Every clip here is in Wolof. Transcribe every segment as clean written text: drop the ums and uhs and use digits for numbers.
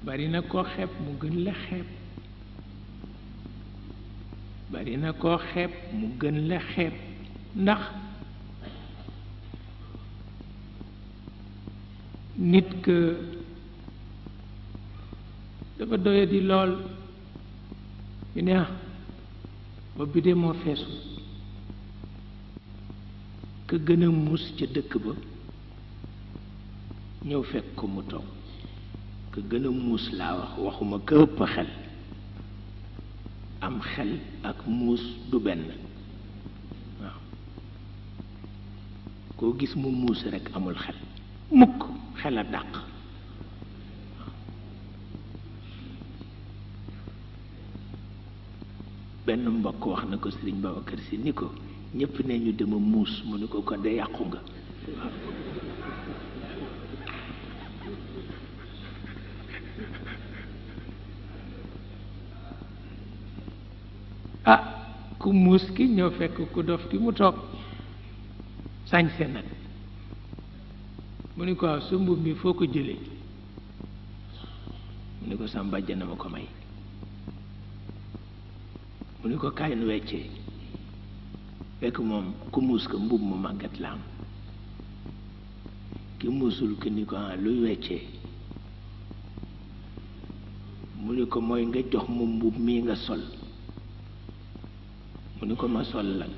bari na koo xeeb mu gën la xeeb, bari na koo xeeb mu gën la xeeb, ndax nit que dafa doye di lool ñu ne ba bi de moo feesu. ka gën a muus ca dëkk ba ñëw fekk ko mu toog, ka gën a muus laa wax, waxuma ka ëpp xel. am xel ak muus du benn. waaw koo gis mu muus rekk amul xel mukk, xel a dàq. benn mbokk wax na ko Sëriñ Babacar Si ni ko ñépp ne ñu dema muus, mu ni ko kon de yàqu nga. ah ku muus ki ñëw fekk ku dof ki mu toog sañse nag, mu ni ko waaw sa mbubb mi foo ko jëlee, mu ni ko sa mbàjjan ma ko may, mu ni ko kaay nu weccee, fekk moom ku muus ka mbubb mu màggat la am. ki muusul ki ni ko luy weccee, mu ni ko mooy nga jox ma mbubb mii nga sol, mu ni ko ma sol lan,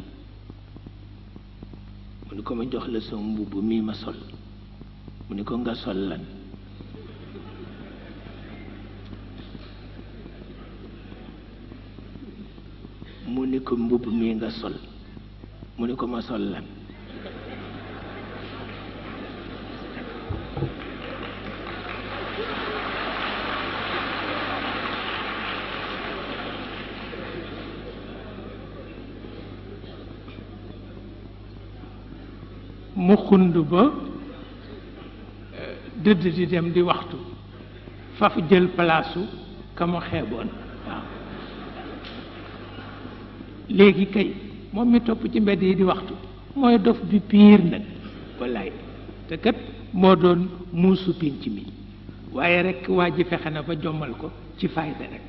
mu ni ko ma jox la sama mbubb mii ma sol, mu ni ko nga sol lan, mu ni ko mbubb mii nga sol, mu ni ko ma sol lan. mu xund ba dëdd di dem di waxtu, faf jël palaasu ka mu xeeboon. waaw léegi kay moom mi topp ci mbedd yi di waxtu mooy dof bi piir nag, wallaay. te kat moo doon muusu pénc mi, waaye rekk waa ji fexe na ba jommal ko ci fayda rek.